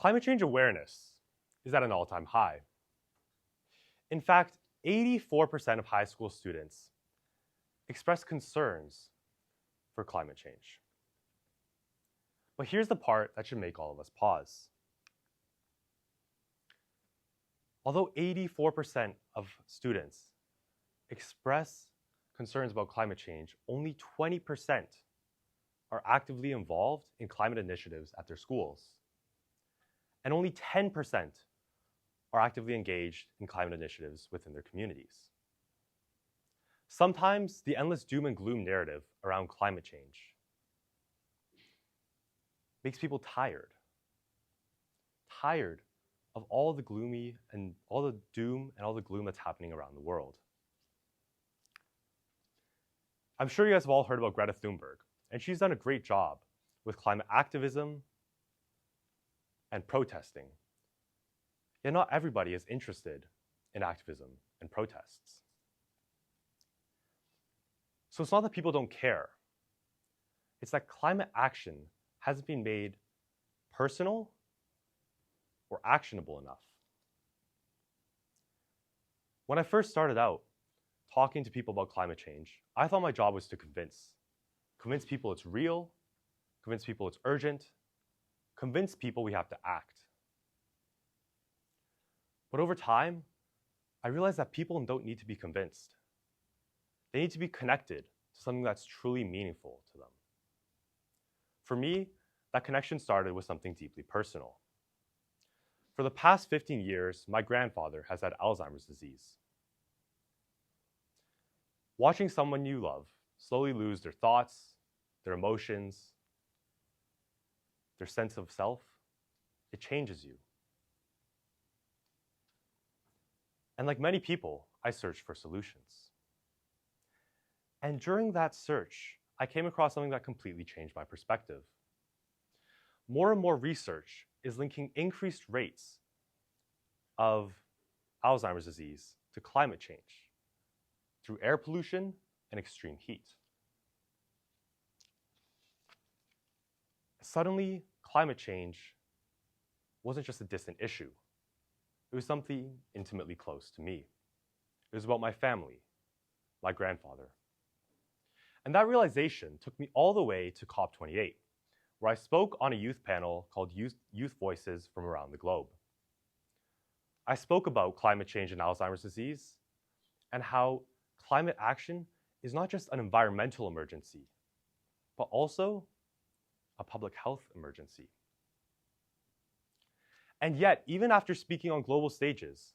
Climate change awareness is at an all-time high. In fact, 84% of high school students express concerns for climate change. But here's the part that should make all of us pause. Although 84% of students express concerns about climate change, only 20% are actively involved in climate initiatives at their schools. And only 10% are actively engaged in climate initiatives within their communities. Sometimes the endless doom and gloom narrative around climate change makes people tired of all the gloomy and all the doom and all the gloom that's happening around the world. I'm sure you guys have all heard about Greta Thunberg, and she's done a great job with climate activism and protesting. Yet not everybody is interested in activism and protests. So it's not that people don't care. It's that climate action hasn't been made personal or actionable enough. When I first started out talking to people about climate change, I thought my job was to convince people it's real, convince people it's urgent, convince people we have to act. But over time, I realized that people don't need to be convinced. They need to be connected to something that's truly meaningful to them. For me, that connection started with something deeply personal. For the past 15 years, my grandfather has had Alzheimer's disease. Watching someone you love slowly lose their thoughts, their emotions, their sense of self, it changes you. And like many people, I searched for solutions. And during that search, I came across something that completely changed my perspective. More and more research is linking increased rates of Alzheimer's disease to climate change through air pollution and extreme heat. Suddenly, climate change wasn't just a distant issue. It was something intimately close to me. It was about my family, my grandfather. And that realization took me all the way to COP28, where I spoke on a youth panel called Youth Voices from Around the Globe. I spoke about climate change and Alzheimer's disease and how climate action is not just an environmental emergency, but also a public health emergency. And yet, even after speaking on global stages,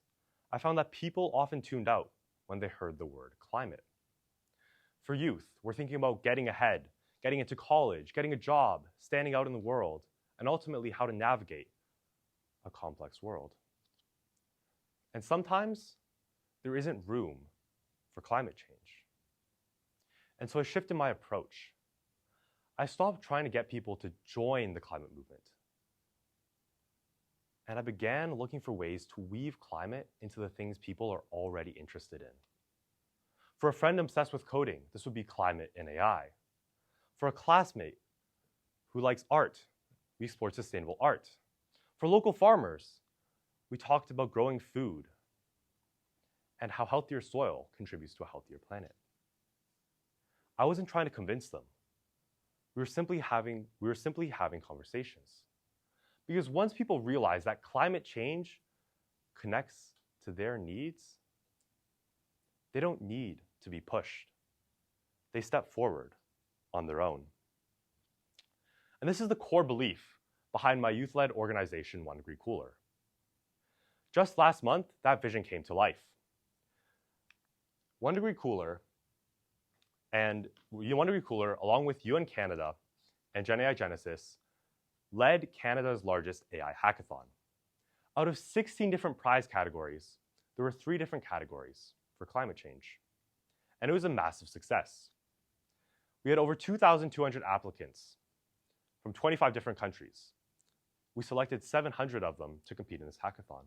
I found that people often tuned out when they heard the word climate. For youth, we're thinking about getting ahead, getting into college, getting a job, standing out in the world, and ultimately how to navigate a complex world. And sometimes there isn't room for climate change. And so I shifted my approach. I stopped trying to get people to join the climate movement. And I began looking for ways to weave climate into the things people are already interested in. For a friend obsessed with coding, this would be climate and AI. For a classmate who likes art, we explored sustainable art. For local farmers, we talked about growing food and how healthier soil contributes to a healthier planet. I wasn't trying to convince them. We were simply having conversations. Because once people realize that climate change connects to their needs, they don't need to be pushed. They step forward on their own. And this is the core belief behind my youth-led organization, 1 Degree Cooler. Just last month, that vision came to life. 1 Degree Cooler, along with UN Canada and Gen AI Genesis, led Canada's largest AI hackathon. Out of 16 different prize categories, there were 3 different categories for climate change. And it was a massive success. We had over 2,200 applicants from 25 different countries. We selected 700 of them to compete in this hackathon.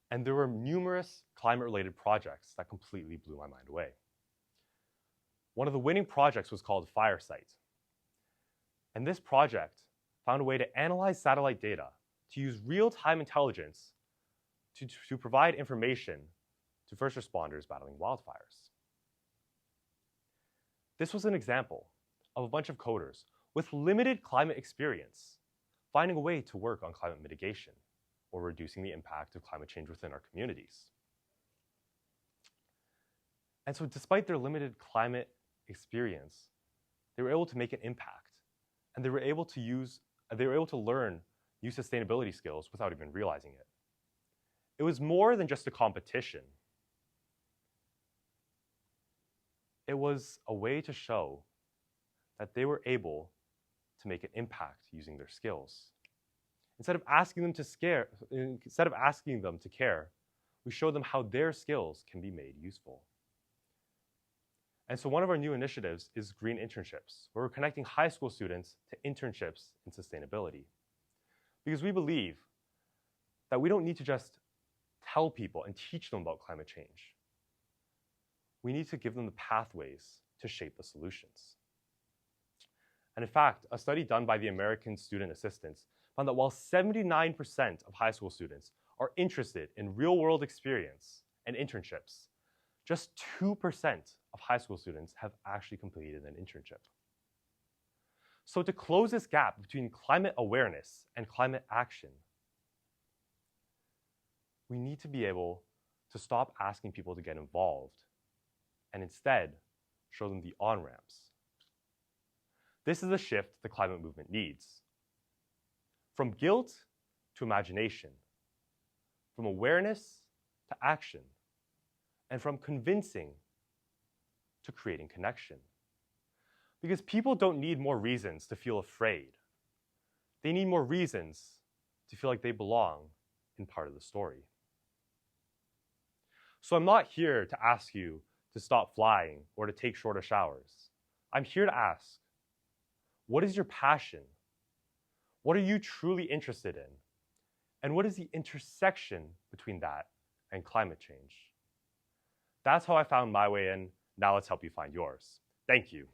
And there were numerous climate-related projects that completely blew my mind away. One of the winning projects was called Firesight. And this project found a way to analyze satellite data, to use real-time intelligence to provide information to first responders battling wildfires. This was an example of a bunch of coders with limited climate experience finding a way to work on climate mitigation or reducing the impact of climate change within our communities. And so despite their limited climate experience, they were able to make an impact, and they were able to learn new sustainability skills without even realizing it. It was more than just a competition. It was a way to show that they were able to make an impact using their skills. Instead of asking them to care, we show them how their skills can be made useful. And so one of our new initiatives is green internships, where we're connecting high school students to internships in sustainability. Because we believe that we don't need to just tell people and teach them about climate change. We need to give them the pathways to shape the solutions. And in fact, a study done by the American Student Assistance found that while 79% of high school students are interested in real-world experience and internships, just 2% of high school students have actually completed an internship. So to close this gap between climate awareness and climate action, we need to be able to stop asking people to get involved and instead show them the on-ramps. This is a shift the climate movement needs. From guilt to imagination, from awareness to action, and from convincing to creating connection. Because people don't need more reasons to feel afraid. They need more reasons to feel like they belong in part of the story. So I'm not here to ask you to stop flying or to take shorter showers. I'm here to ask, what is your passion? What are you truly interested in? And what is the intersection between that and climate change? That's how I found my way in. Now let's help you find yours. Thank you.